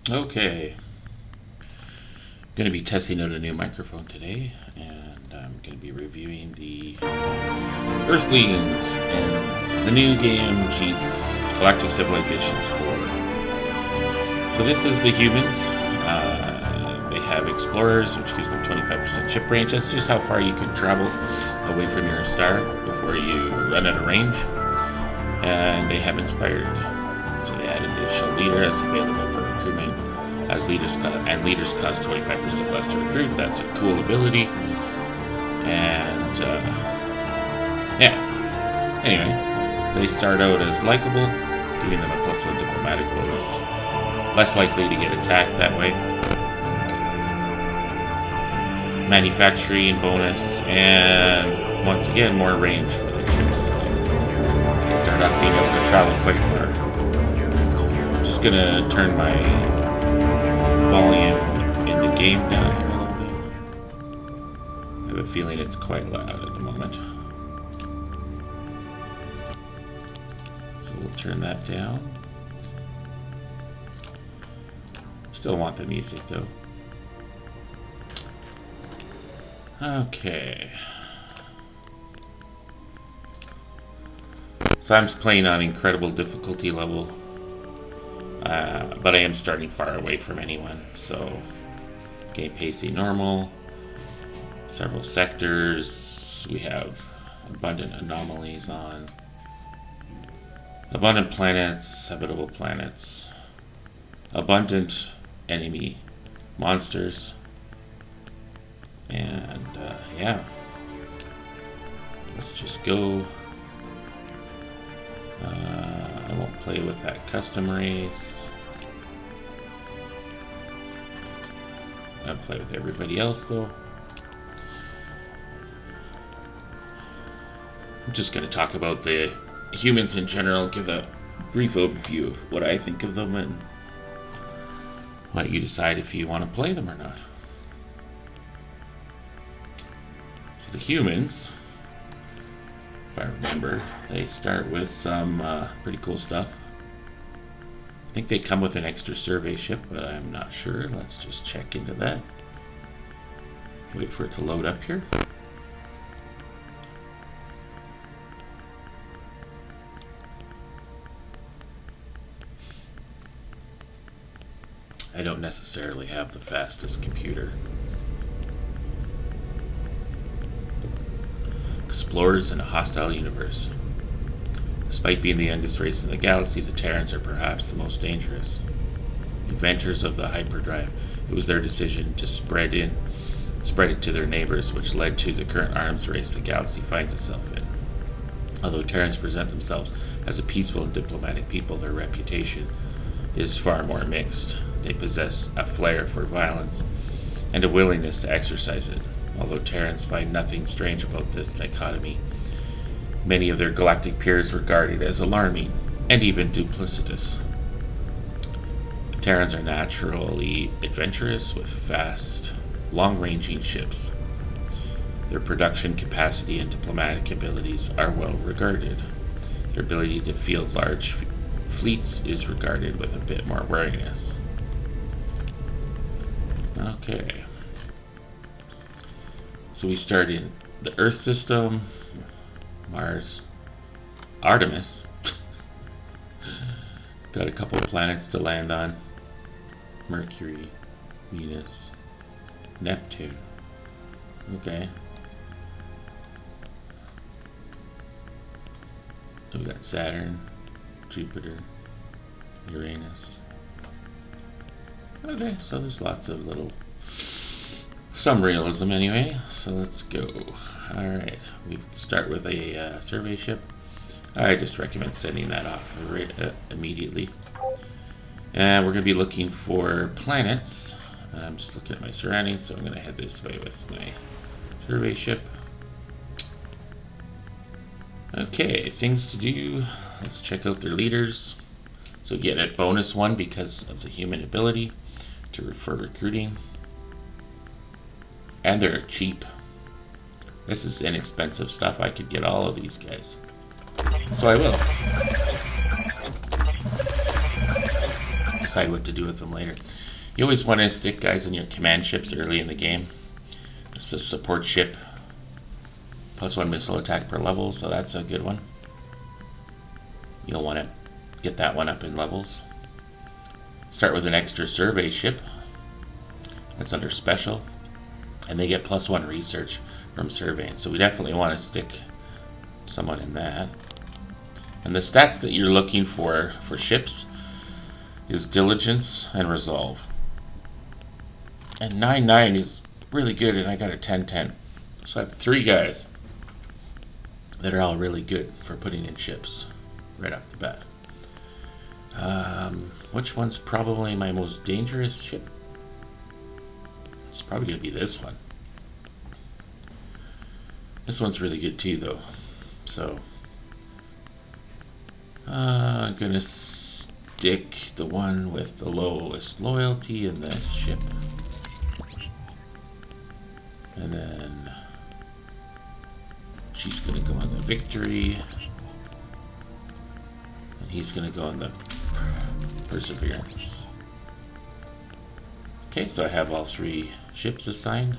Okay, going to be testing out a new microphone today, and I'm going to be reviewing the Earthlings and the new game, Galactic Civilizations 4. So this is the humans. They have explorers, which gives them 25% ship range. That's just how far you can travel away from your star before you run out of range. And they have inspired. So they added an additional leader as available for recruitment. As leaders cost 25% less to recruit. That's a cool ability. And yeah. Anyway, they start out as likable, giving them a +1 diplomatic bonus. Less likely to get attacked that way. Manufacturing bonus, and once again more range for the ships. So they start off being able to travel quite far. I'm just gonna turn my volume in the game down here a little bit. I have a feeling it's quite loud at the moment. So we'll turn that down. Still want the music though. Okay. So I'm playing on incredible difficulty level. But I am starting far away from anyone. So game pacing normal. Several sectors. We have abundant anomalies on. Abundant planets, habitable planets. Abundant enemy monsters. And yeah, let's just go. I won't play with that custom race. I'll play with everybody else though. I'm just going to talk about the humans in general, give a brief overview of what I think of them and let you decide if you want to play them or not. So the humans, if I remember, they start with some pretty cool stuff. I think they come with an extra survey ship, but I'm not sure. Let's just check into that. Wait for it to load up here. I don't necessarily have the fastest computer. Explorers in a hostile universe. Despite being the youngest race in the galaxy, the Terrans are perhaps the most dangerous. Inventors of the hyperdrive, it was their decision to spread it to their neighbors, which led to the current arms race the galaxy finds itself in. Although Terrans present themselves as a peaceful and diplomatic people, their reputation is far more mixed. They possess a flair for violence and a willingness to exercise it. Although Terrans find nothing strange about this dichotomy, many of their galactic peers regard it as alarming and even duplicitous. Terrans are naturally adventurous with fast, long-ranging ships. Their production capacity and diplomatic abilities are well regarded. Their ability to field large fleets is regarded with a bit more wariness. Okay. So we start in the Earth system, Mars, Artemis. Got a couple of planets to land on. Mercury, Venus, Neptune. Okay. We got Saturn, Jupiter, Uranus. Okay, so there's lots of some realism anyway. So let's go. Alright, we start with a survey ship. I just recommend sending that off immediately. And we're going to be looking for planets. I'm just looking at my surroundings, so I'm going to head this way with my survey ship. Okay, things to do. Let's check out their leaders. So get a bonus one because of the human ability for recruiting. And they're cheap. This is inexpensive stuff. I could get all of these guys. So I will. decide what to do with them later. You always want to stick guys in your command ships early in the game. It's a support ship. +1 missile attack per level, so that's a good one. You'll want to get that one up in levels. Start with an extra survey ship. That's under special. And they get +1 research from surveying. So we definitely want to stick someone in that. And the stats that you're looking for ships is diligence and resolve. And 9-9 is really good, and I got a 10-10. So I have 3 guys that are all really good for putting in ships right off the bat. Which one's probably my most dangerous ship? It's probably going to be this one. This one's really good too, though. So I'm going to stick the one with the lowest loyalty in this ship. And then she's going to go on the victory. And he's going to go on the perseverance. Okay, so I have all 3 ships assigned.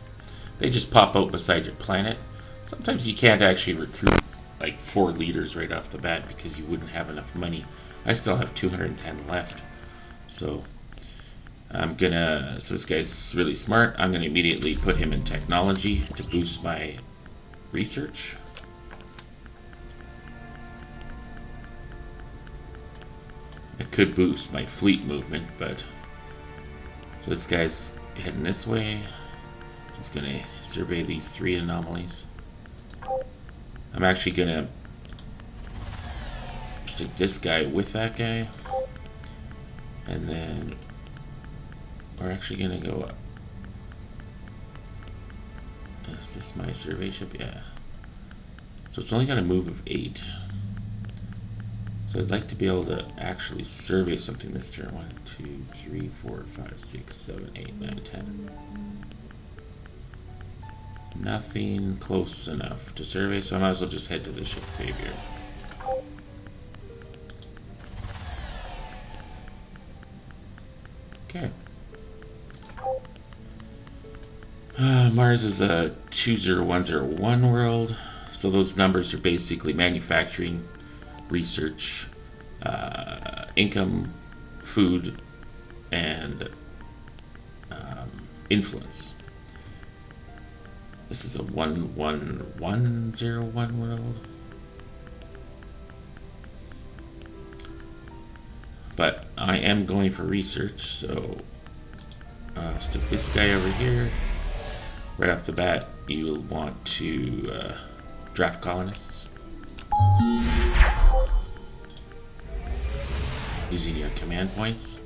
They just pop out beside your planet. Sometimes you can't actually recruit like 4 leaders right off the bat because you wouldn't have enough money. I still have 210 left. So so this guy's really smart. I'm gonna immediately put him in technology to boost my research. It could boost my fleet movement, but so this guy's heading this way. He's gonna survey these 3 anomalies. I'm actually gonna stick this guy with that guy, and then we're actually gonna go up. Is this my survey ship? Yeah. So it's only got a move of 8. So I'd like to be able to actually survey something this turn. 1, 2, 3, 4, 5, 6, 7, 8, 9, 10. Nothing close enough to survey, so I might as well just head to the ship graveyard. Okay. Mars is a 20101 world, so those numbers are basically manufacturing, research, income, food, and influence. This is a 11101 world. But I am going for research, so stick this guy over here. Right off the bat, you'll want to draft colonists. Using your command points.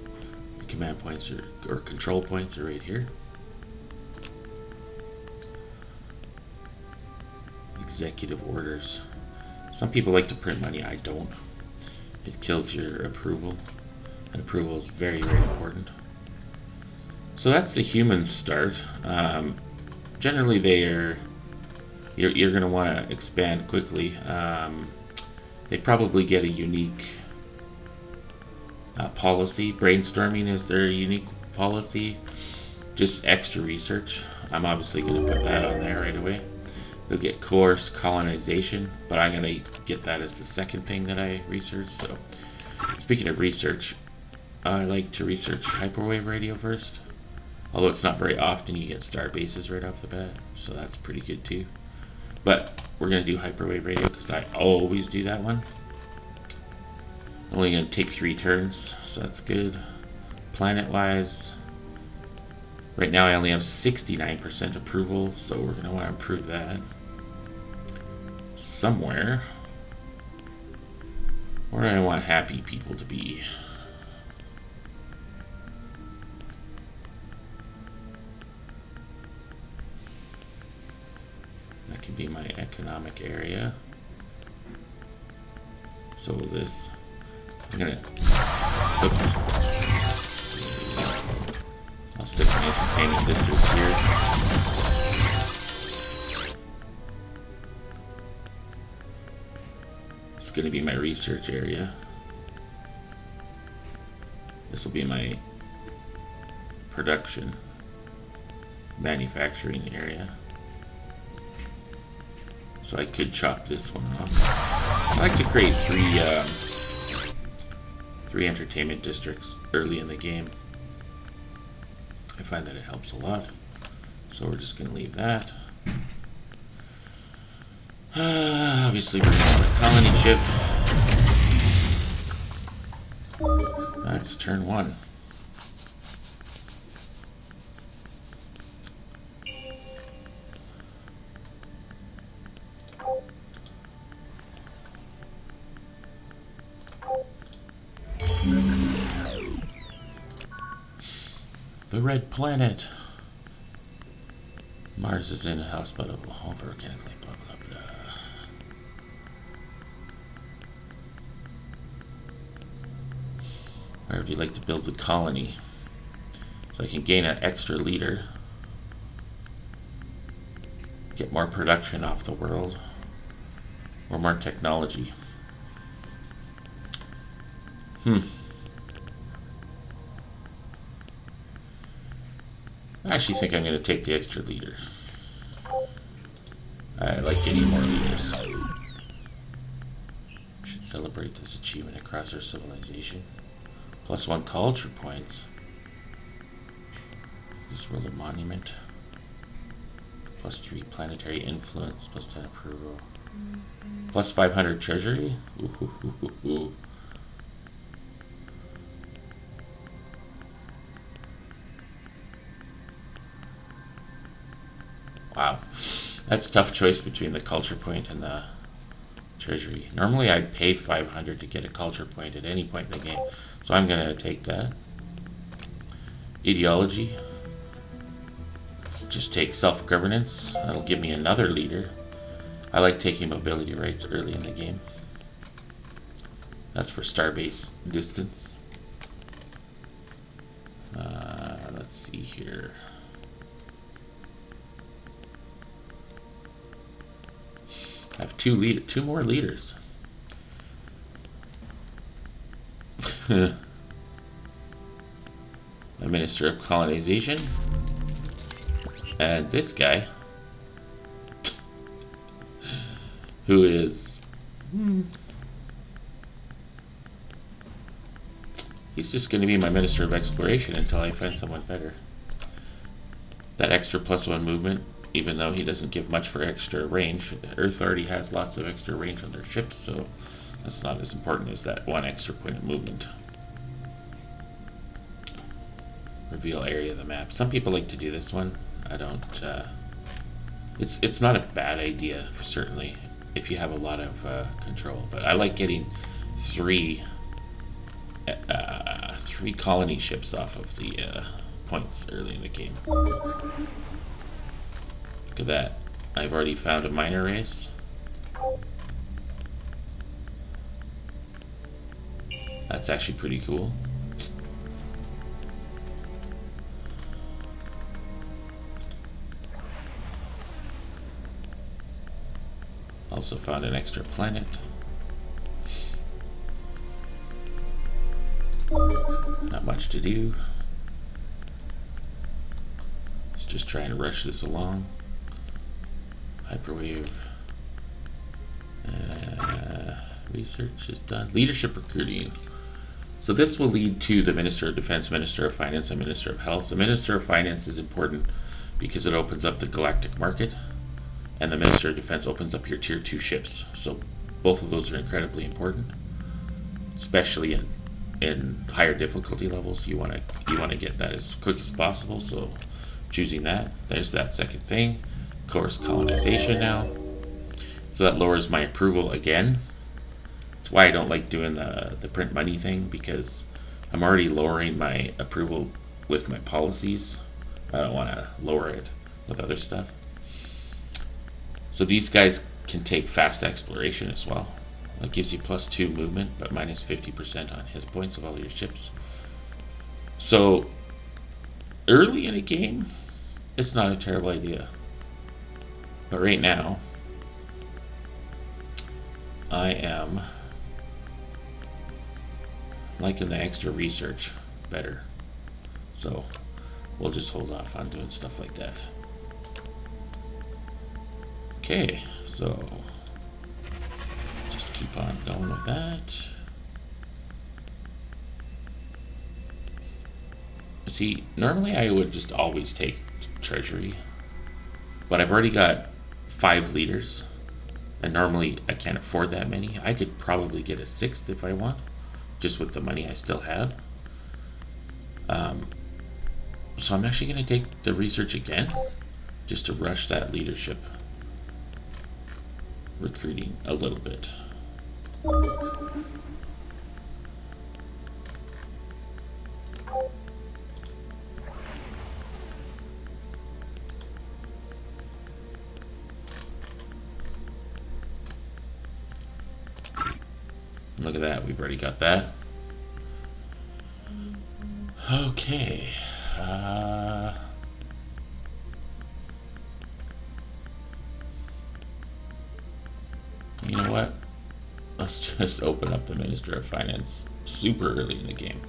Your command points or control points are right here. Executive orders. Some people like to print money, I don't. It kills your approval. And approval is very, very important. So that's the humans start. Generally you're going to want to expand quickly. They probably get a unique policy. Brainstorming is their unique policy. Just extra research. I'm obviously going to put that on there right away. They'll get coerced colonization, but I'm going to get that as the second thing that I research. So, speaking of research, I like to research hyperwave radio first. Although it's not very often you get star bases right off the bat, so that's pretty good too. But we're going to do hyperwave radio because I always do that one. Only going to take 3 turns, so that's good. Planet-wise, right now I only have 69% approval, so we're going to want to improve that. Somewhere. Where do I want happy people to be? That could be my economic area. So will this. I'm gonna. Oops. I'll stick my entertainment districts here. It's gonna be my research area. This will be my production manufacturing area. So I could chop this one off. I like to create three entertainment districts early in the game. I find that it helps a lot. So we're just going to leave that. Obviously we're on a colony ship. That's turn 1. The red planet. Mars is in a hospitable home for organically blah blah blah. Where would you like to build the colony? So I can gain an extra leader. Get more production off the world. Or more technology. I actually think I'm going to take the extra leader. I like getting more leaders. Should celebrate this achievement across our civilization. +1 culture points. This world a monument. +3 planetary influence. +10 approval. +500 treasury. Ooh. Wow, that's a tough choice between the culture point and the treasury. Normally I'd pay 500 to get a culture point at any point in the game, so I'm going to take that. Ideology. Let's just take self-governance. That'll give me another leader. I like taking mobility rights early in the game. That's for starbase distance. Let's see here. I have two more leaders. A Minister of Colonization. And this guy, who is... he's just going to be my Minister of Exploration until I find someone better. That extra +1 movement, even though he doesn't give much for extra range. Earth already has lots of extra range on their ships, so that's not as important as that 1 extra point of movement. Reveal area of the map. Some people like to do this one. I don't. It's not a bad idea, certainly, if you have a lot of control. But I like getting three colony ships off of the points early in the game. Look at that. I've already found a minor race. That's actually pretty cool. Also found an extra planet. Not much to do. Let's just try and rush this along. Hyperwave. Research is done. Leadership recruiting. So this will lead to the Minister of Defense, Minister of Finance, and Minister of Health. The Minister of Finance is important because it opens up the Galactic market, and the Minister of Defense opens up your Tier 2 ships. So both of those are incredibly important, especially in higher difficulty levels. You want to get that as quick as possible. So choosing that, there's that second thing. Of course, colonization now. So that lowers my approval again. That's why I don't like doing the print money thing, because I'm already lowering my approval with my policies. I don't want to lower it with other stuff. So these guys can take fast exploration as well. That gives you +2 movement, but minus 50% on hit points of all your ships. So early in a game, it's not a terrible idea. But right now, I am liking the extra research. better. So we'll just hold off on doing stuff like that. Okay, so just keep on going with that. See, normally I would just always take treasury, but I've already got 5 leaders, and normally I can't afford that many. I could probably get a 6th if I want, just with the money I still have. So I'm actually going to take the research again, just to rush that leadership recruiting a little bit. Look at that, we've already got that. Okay. You know what? Let's just open up the Minister of Finance super early in the game.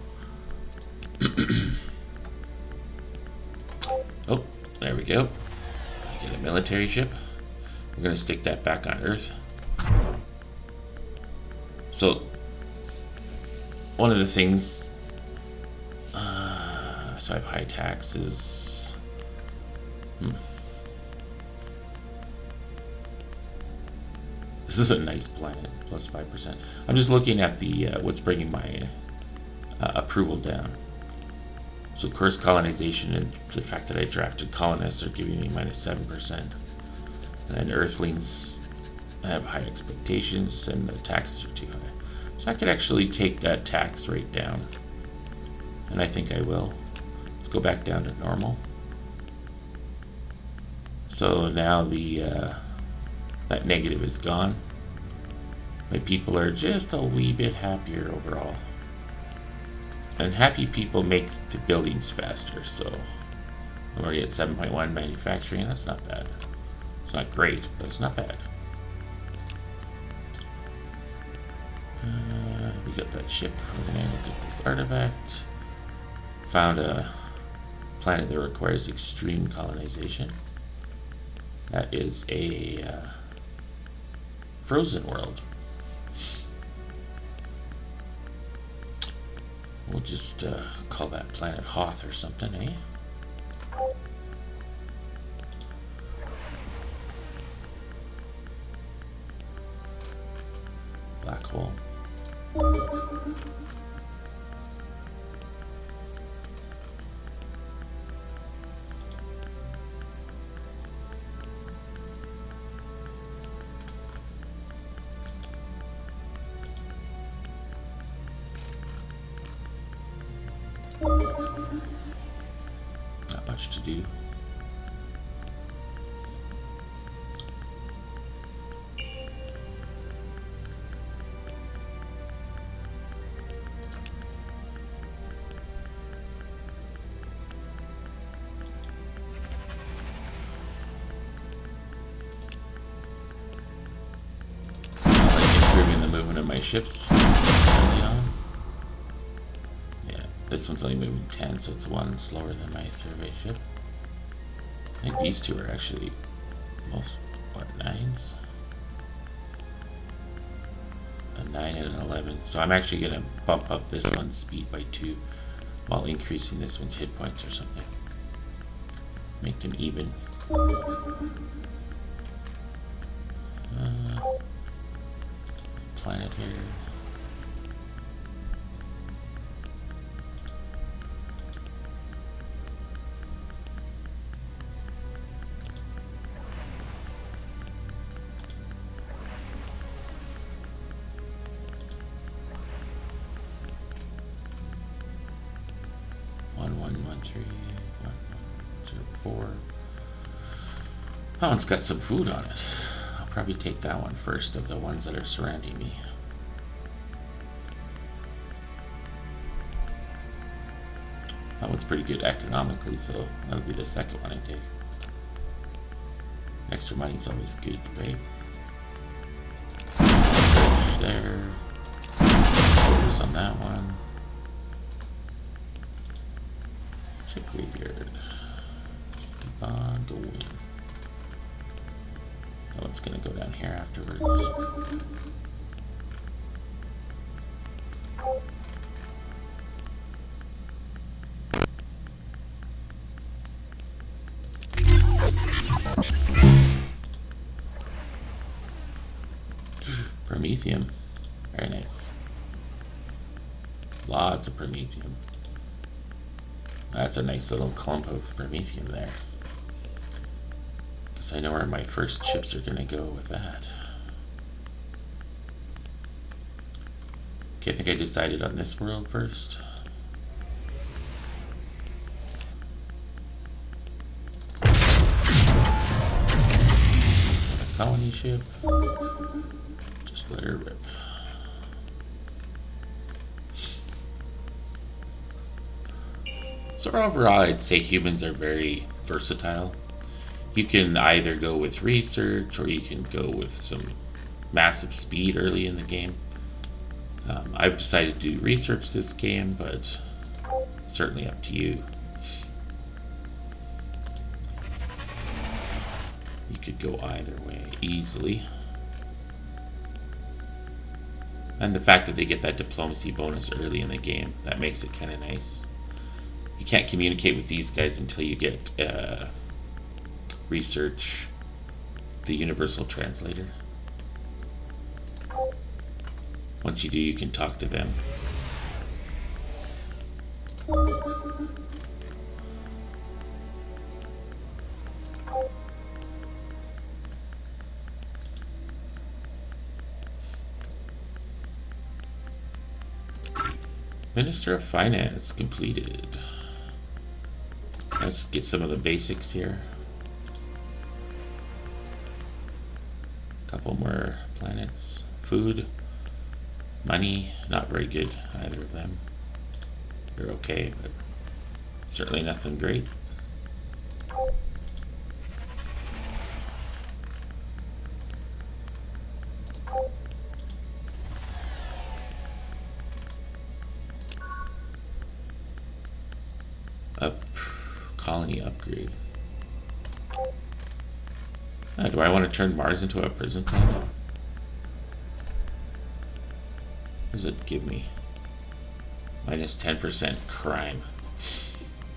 Oh, there we go. I get a military ship. We're going to stick that back on Earth. So, one of the things, so I have high taxes. This is a nice planet, plus 5%. I'm just looking at the what's bringing my approval down. So, of course, colonization and the fact that I drafted colonists are giving me minus 7%. And then Earthlings have high expectations, and the taxes are too high. So I could actually take that tax rate down, and I think I will. Let's go back down to normal. So now the that negative is gone. My people are just a wee bit happier overall. And happy people make the buildings faster, so I'm already at 7.1 manufacturing. That's not bad. It's not great, but it's not bad. We got that ship. We're gonna look at this artifact. Found a planet that requires extreme colonization. That is a frozen world. We'll just call that planet Hoth or something, eh? Black hole. Not much to do. Movement of my ships early on. Yeah, this one's only moving 10, so it's 1 slower than my survey ship. I think these two are actually most, what, 9s? A 9 and an 11. So I'm actually going to bump up this one's speed by 2 while increasing this one's hit points or something. Make them even. Planet here. One, 3, 1, 0, 4. That one's got some food on it. I'll probably take that one first of the ones that are surrounding me. That one's pretty good economically, so that'll be the second one I take. Extra money's always good, right? There. Focus on that one. Ship graveyard. Keep on going. Oh, it's gonna go down here afterwards. Promethium. Very nice. Lots of Promethium. That's a nice little clump of Promethium there. Guess I know where my first ships are gonna go with that. Okay, I think I decided on this world first. A colony ship. Just let her rip. So overall, I'd say humans are very versatile. You can either go with research or you can go with some massive speed early in the game. I've decided to do research this game, but certainly up to you. You could go either way easily. And the fact that they get that diplomacy bonus early in the game, that makes it kind of nice. You can't communicate with these guys until you get research the universal translator. Once you do, you can talk to them. Minister of Finance completed. Let's get some of the basics here. Couple more planets. Food. Money. Not very good, either of them. They're okay, but certainly nothing great. Colony upgrade. Do I want to turn Mars into a prison planet? What does it give me? Minus 10% crime.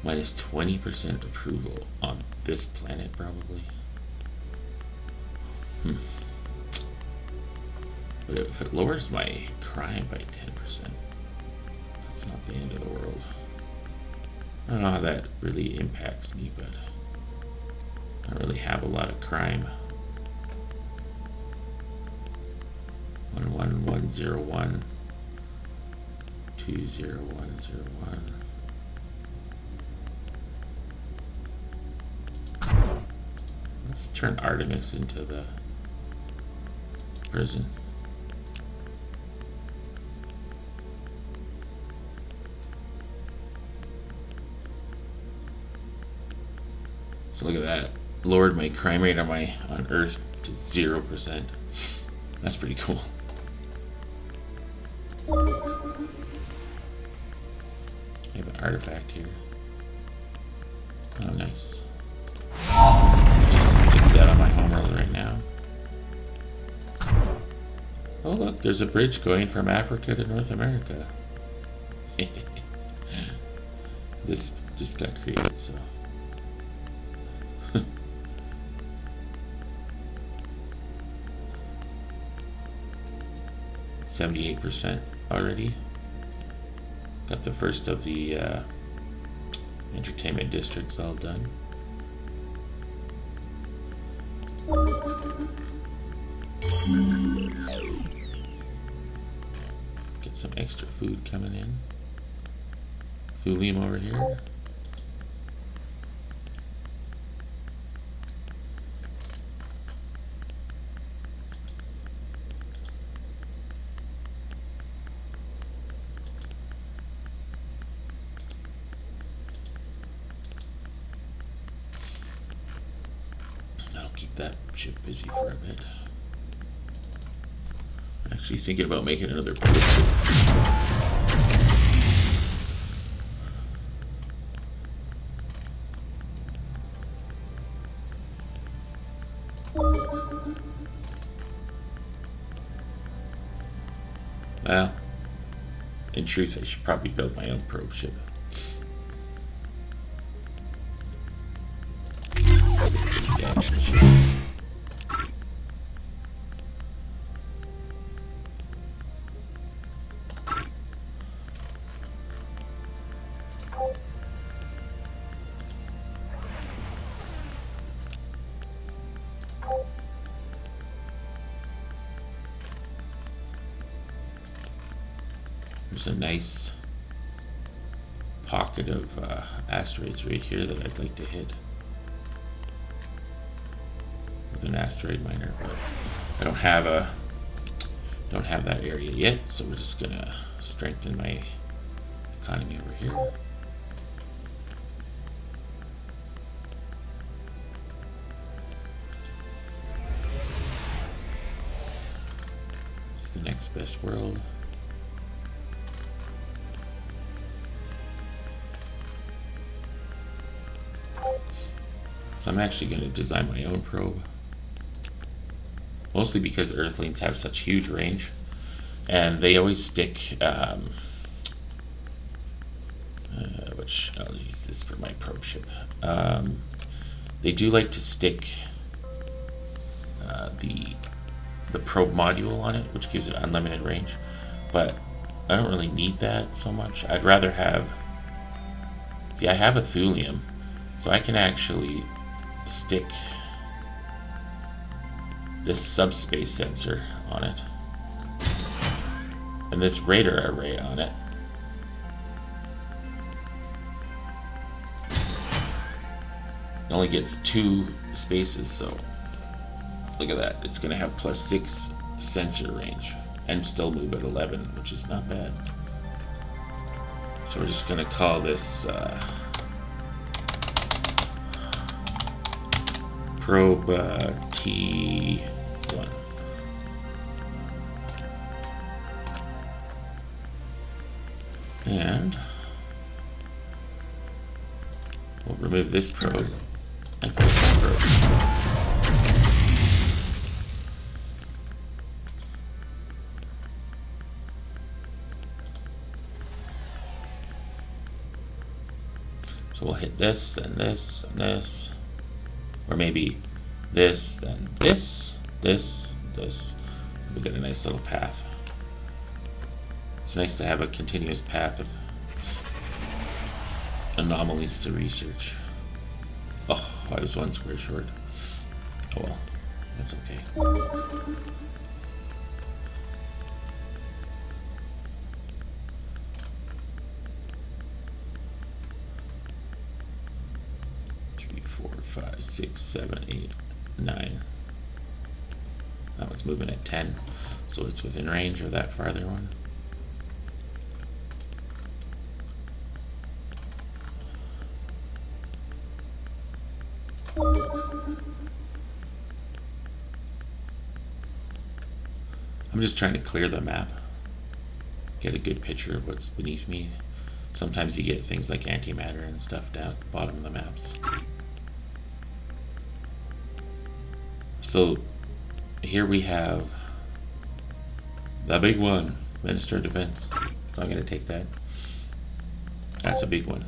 Minus 20% approval on this planet, probably. But if it lowers my crime by 10%, that's not the end of the world. I don't know how that really impacts me, but I don't really have a lot of crime. 11101 20101. Let's turn Artemis into the prison. So look at that. Lowered my crime rate on Earth to 0%. That's pretty cool. I have an artifact here. Oh, nice. Let's just stick that on my homeworld right now. Oh look, there's a bridge going from Africa to North America. This just got created, so. 78% already. Got the first of the entertainment districts all done. Get some extra food coming in. Thulium over here. Keep that ship busy for a bit. Actually thinking about making another port ship. Well, in truth, I should probably build my own probe ship. Instead of this damage. There's a nice pocket of asteroids right here that I'd like to hit with an asteroid miner, but I don't have that area yet, so we're just gonna strengthen my economy over here. It's the next best world. So I'm actually going to design my own probe, mostly because Earthlings have such huge range, and they always stick, which I'll use this for my probe ship. They do like to stick the probe module on it, which gives it unlimited range, but I don't really need that so much. I'd rather have, see, I have a thulium, so I can actually stick this subspace sensor on it and this radar array on it. It only gets 2 spaces, so look at that. It's going to have +6 sensor range and still move at 11, which is not bad. So we're just going to call this probe T1. And we'll remove this probe and put this probe. So we'll hit this, then this, and this. Or maybe this, then this, this. We get a nice little path. It's nice to have a continuous path of anomalies to research. Oh, I was 1 square short. Oh well, that's okay. 5, 6, 7, 8, 9. That one's moving at 10, so it's within range of that farther one. I'm just trying to clear the map, get a good picture of what's beneath me. Sometimes you get things like antimatter and stuff down at the bottom of the maps. So here we have the big one, Minister of Defense. So I'm going to take that. That's a big one.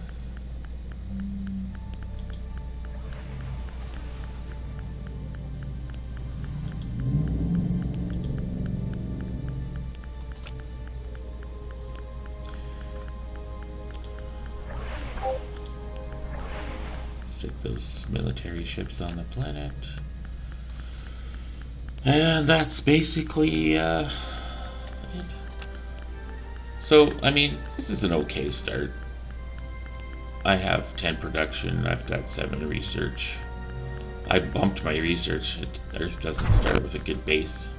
Stick those military ships on the planet. And that's basically it. So, I mean, this is an okay start. I have 10 production, I've got 7 research. I bumped my research. Earth doesn't start with a good base,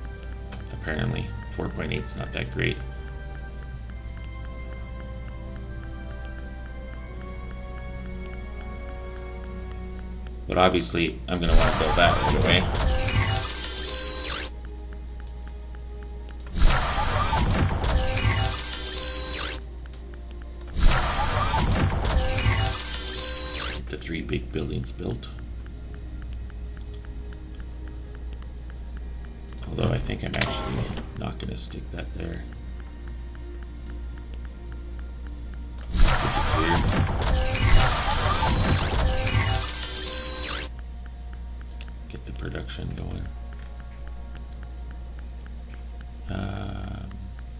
apparently. 4.8 is not that great. But obviously, I'm going to want to build that right away. The 3 big buildings built. Although I think I'm actually not going to stick that there. action going.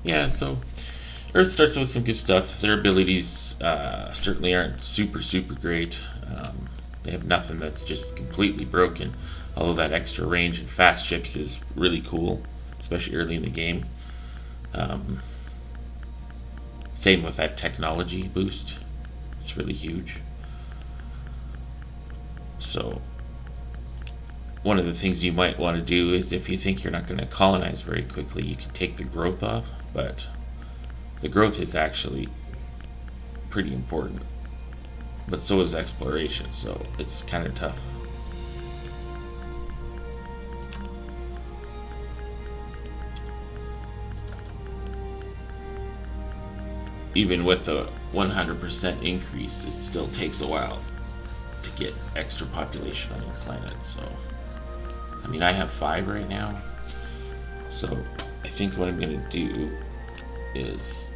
Yeah, so Earth starts with some good stuff. Their abilities certainly aren't super great. They have nothing that's just completely broken, although that extra range and fast ships is really cool, especially early in the game. Same with that technology boost. It's really huge. So one of the things you might want to do is, if you think you're not going to colonize very quickly, you can take the growth off, but the growth is actually pretty important. But so is exploration, so it's kind of tough. Even with a 100% increase, it still takes a while to get extra population on your planet. So, I mean, I have 5 right now. So, I think what I'm going to do is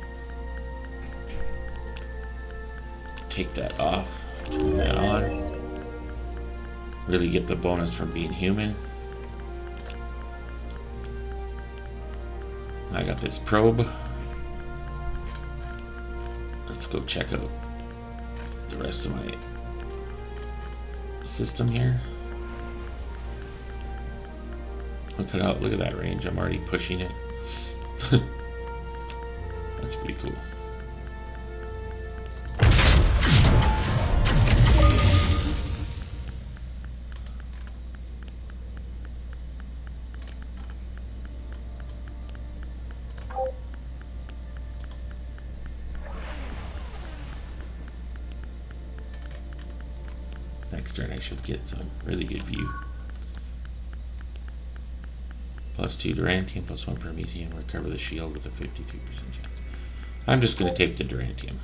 take that off, turn that on, really get the bonus from being human. I got this probe. Let's go check out the rest of my system here. Look at that range. I'm already pushing it. That's pretty cool. Next turn I should get some really good view. +2 Durantium, +1 Promethium, recover the shield with a 52% chance. I'm just going to take the Durantium.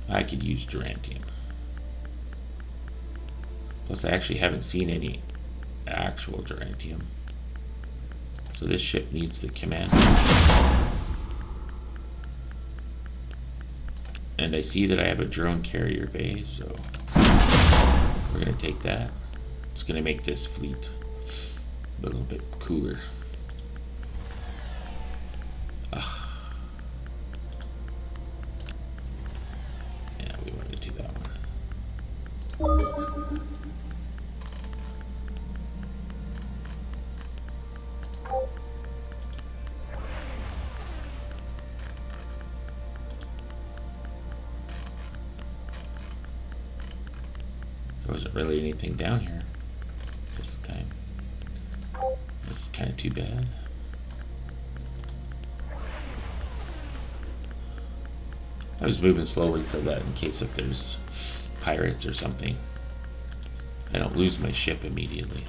I could use Durantium. Plus I actually haven't seen any actual Durantium. So this ship needs the command. And I see that I have a drone carrier bay, so we're going to take that. It's going to make this fleet a little bit cooler. Yeah, we want to do that one. There wasn't really anything down here this time. This is kind of too bad. I was moving slowly so that in case if there's pirates or something, I don't lose my ship immediately.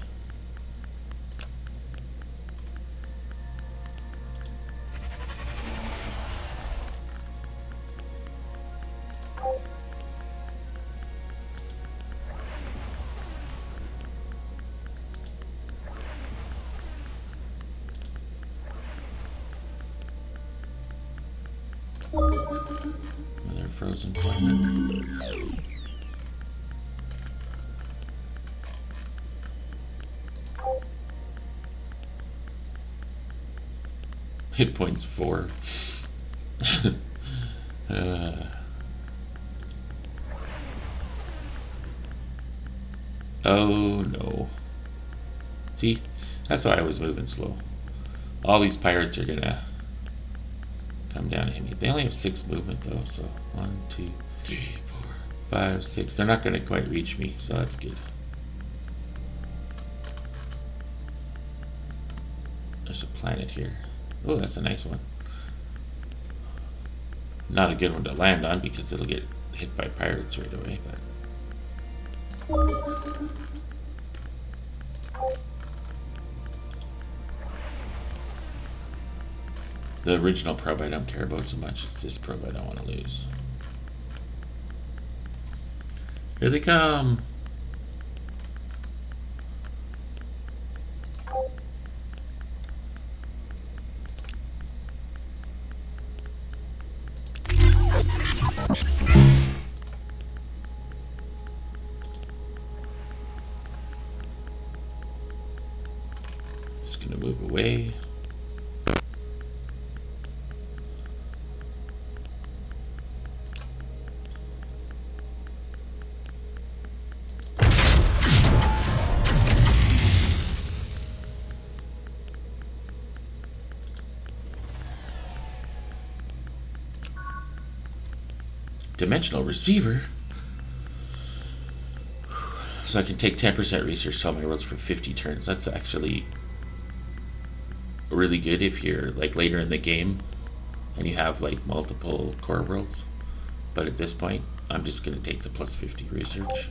Another frozen planet. Hit points 4. Oh no. See, that's why I was moving slow. All these pirates are gonna come down and hit me. They only have 6 movement though, so 1, 2, 3, 4, 5, 6. They're not gonna quite reach me, so that's good. There's a planet here. Oh, that's a nice one. Not a good one to land on because it'll get hit by pirates right away, but the original probe I don't care about so much. It's this probe I don't want to lose. Here they come! going to move away. Dimensional receiver? So I can take 10% research to all my worlds for 50 turns. That's actually really good if you're like later in the game and you have like multiple core worlds. But at this point, I'm just going to take the plus 50 research.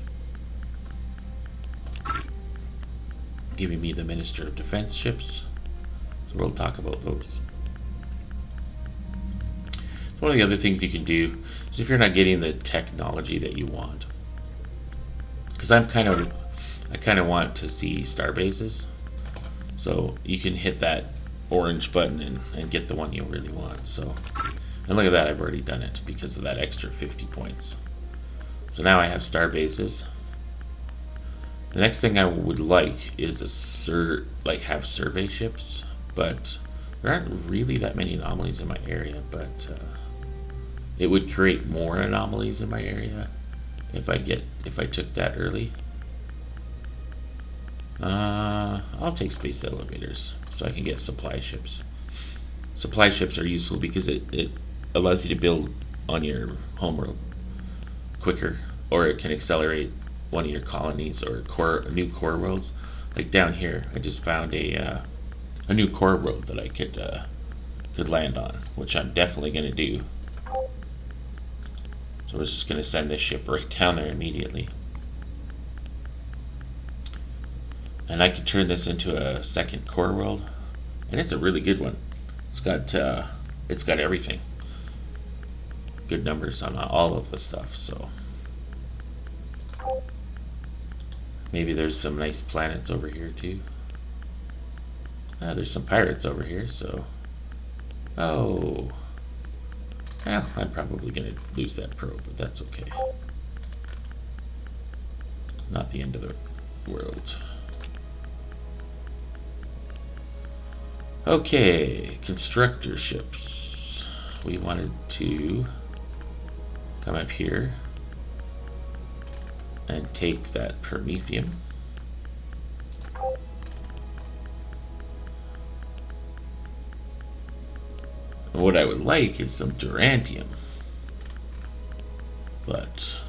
Giving me the Minister of Defense ships. So we'll talk about those. So one of the other things you can do is if you're not getting the technology that you want, because I kind of want to see star bases, so you can hit that orange button and get the one you really want. So, and look at that, I've already done it because of that extra 50 points. So now I have star bases. The next thing I would like is have survey ships, but there aren't really that many anomalies in my area, but it would create more anomalies in my area if I took that early. I'll take space elevators so I can get supply ships. Supply ships are useful because it allows you to build on your homeworld quicker, or it can accelerate one of your colonies or new core worlds. Like down here, I just found a new core world that I could land on, which I'm definitely going to do. So we're just going to send this ship right down there immediately. And I can turn this into a second core world, and it's a really good one. It's got everything. Good numbers on all of the stuff, so maybe there's some nice planets over here too. There's some pirates over here, so well, I'm probably gonna lose that probe, but that's okay. Not the end of the world. Okay, constructor ships. We wanted to come up here and take that Promethium. And what I would like is some Durantium, but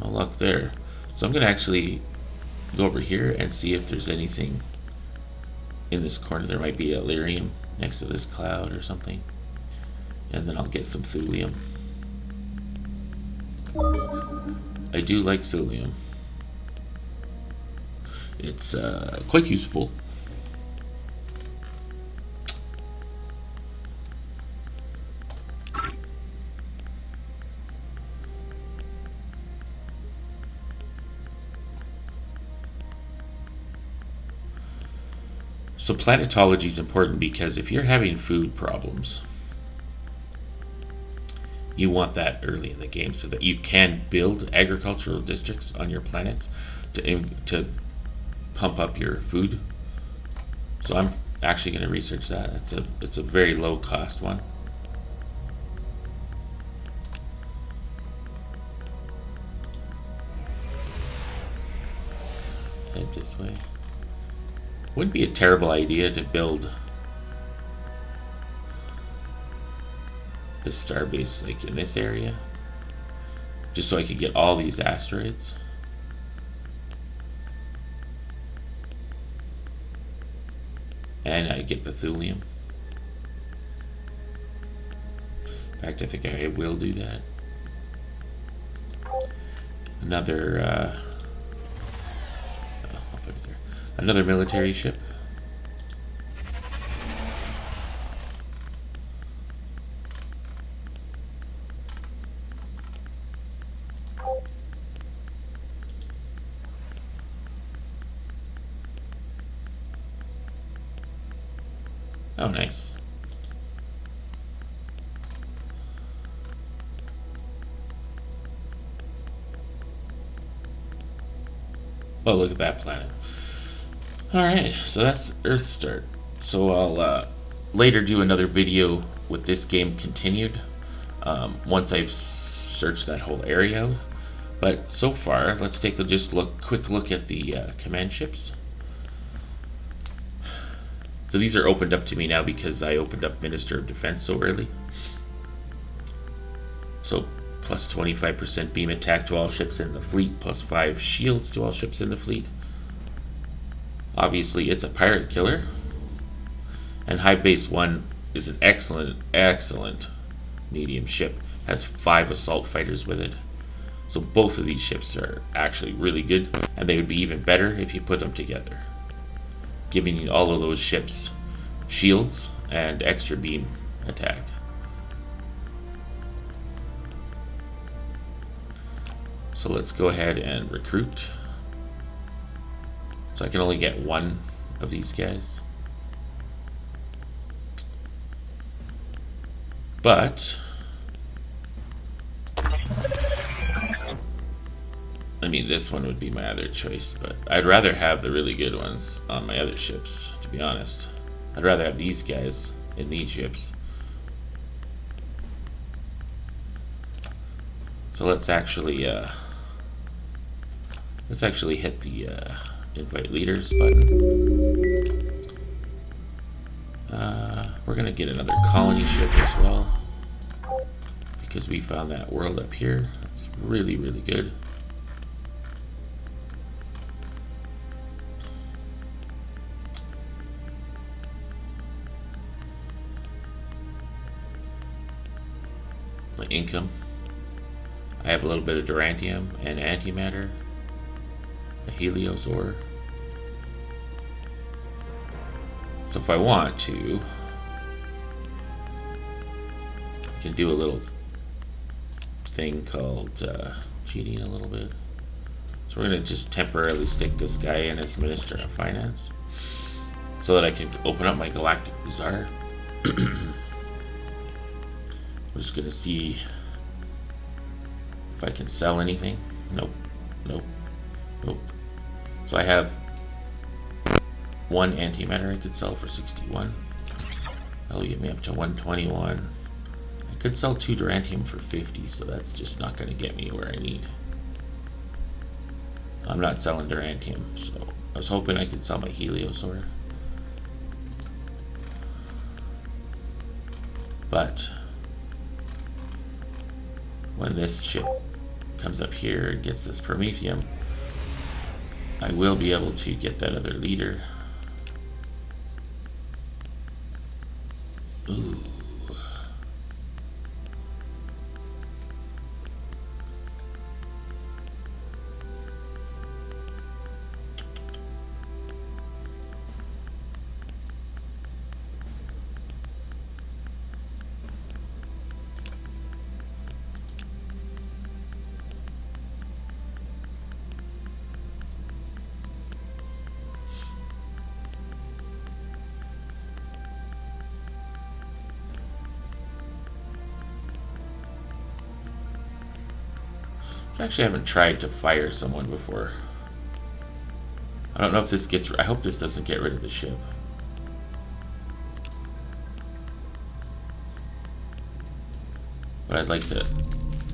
no luck there. So I'm going to actually go over here and see if there's anything in this corner. There might be a lyrium next to this cloud or something, and then I'll get some thulium. I do like thulium. It's quite useful. So planetology is important because if you're having food problems, you want that early in the game so that you can build agricultural districts on your planets to pump up your food. So I'm actually going to research that. It's a very low cost one. Head this way. Wouldn't be a terrible idea to build this starbase like in this area, just so I could get all these asteroids. And I get the thulium. In fact, I think I will do that. Another I'll put it there. Another military ship. Oh, nice. Oh, look at that planet. Alright, so that's Earth Start. So I'll later do another video with this game continued once I've searched that whole area out. But so far, let's take a quick look at the command ships. So these are opened up to me now because I opened up Minister of Defense so early. So plus 25% beam attack to all ships in the fleet, plus 5 shields to all ships in the fleet. Obviously it's a pirate killer. And High Base 1 is an excellent medium ship. Has 5 assault fighters with it. So both of these ships are actually really good, and they would be even better if you put them together, giving all of those ships shields and extra beam attack. So let's go ahead and recruit. So I can only get one of these guys. But I mean, this one would be my other choice, but I'd rather have the really good ones on my other ships, to be honest. I'd rather have these guys in these ships. So let's actually hit the invite leaders button. We're gonna get another colony ship as well, because we found that world up here. That's really good. My income. I have a little bit of durantium and antimatter, a helios ore. So if I want to, I can do a little thing called cheating a little bit. So we're going to just temporarily stick this guy in as Minister of Finance so that I can open up my Galactic Bazaar. We're just going to see if I can sell anything. Nope. So I have one antimatter I could sell for 61. That'll get me up to 121. I could sell 2 durantium for 50, so that's just not going to get me where I need. I'm not selling durantium, so I was hoping I could sell my helios ore. But when this ship comes up here and gets this promethium, I will be able to get that other leader. Ooh. So I actually haven't tried to fire someone before. I don't know if this gets... I hope this doesn't get rid of the ship. But I'd like to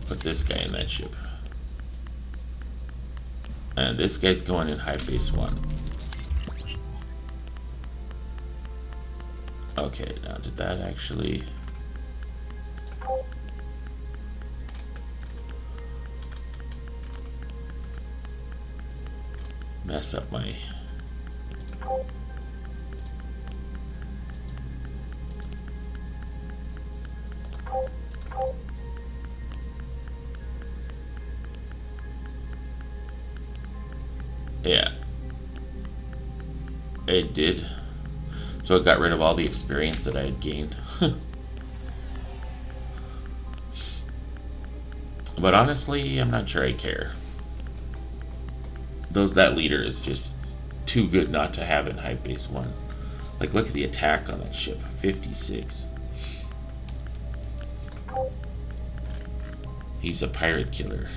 put this guy in that ship. And this guy's going in High Base 1. Okay, now did that actually... mess up my... Yeah, it did. So it got rid of all the experience that I had gained. But honestly, I'm not sure I care. That leader is just too good not to have in High Base 1. Like, look at the attack on that ship, 56. He's a pirate killer.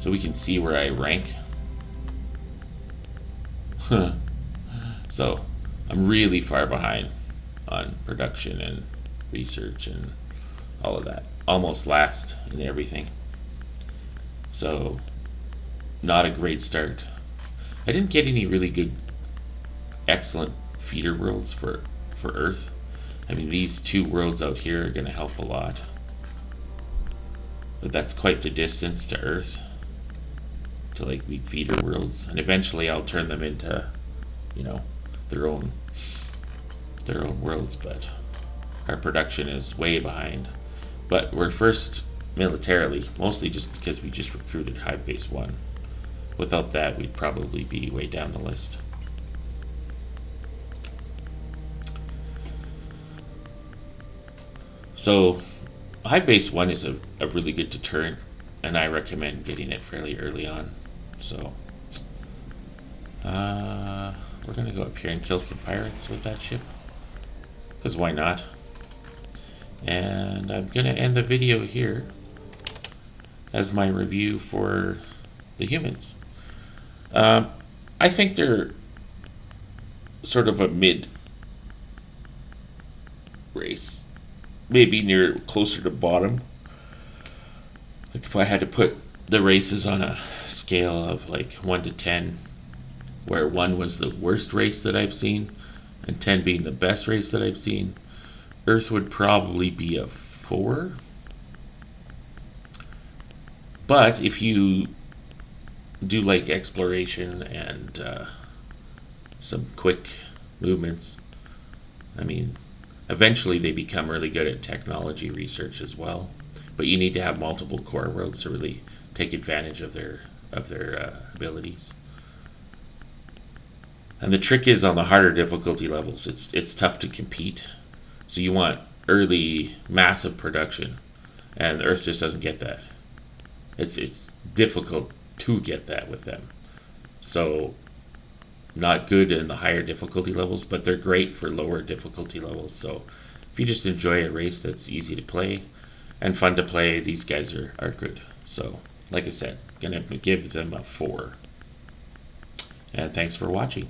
so we can see where I rank. So I'm really far behind on production and research and all of that. Almost last in everything. So not a great start. I didn't get any really good, excellent feeder worlds for Earth. I mean, these 2 worlds out here are going to help a lot. But that's quite the distance to Earth to like be feeder worlds. And eventually I'll turn them into, you know, their own worlds, but our production is way behind. But we're first militarily, mostly just because we just recruited Hive Base 1. Without that, we'd probably be way down the list. So Hive Base 1 is a really good deterrent, and I recommend getting it fairly early on. So we're going to go up here and kill some pirates with that ship, because why not? And I'm going to end the video here as my review for the humans. I think they're sort of a mid race, maybe near closer to bottom. Like if I had to put the races on a scale of like 1 to 10, where 1 was the worst race that I've seen and 10 being the best race that I've seen, Earth would probably be a 4. But if you do like exploration and some quick movements, I mean, eventually they become really good at technology research as well. But you need to have multiple core worlds to really take advantage of their abilities. And the trick is on the harder difficulty levels, it's tough to compete. So you want early massive production, and Earth just doesn't get that. It's difficult to get that with them. So not good in the higher difficulty levels, but they're great for lower difficulty levels. So if you just enjoy a race that's easy to play and fun to play, these guys are good. So like I said, gonna give them a 4. And thanks for watching.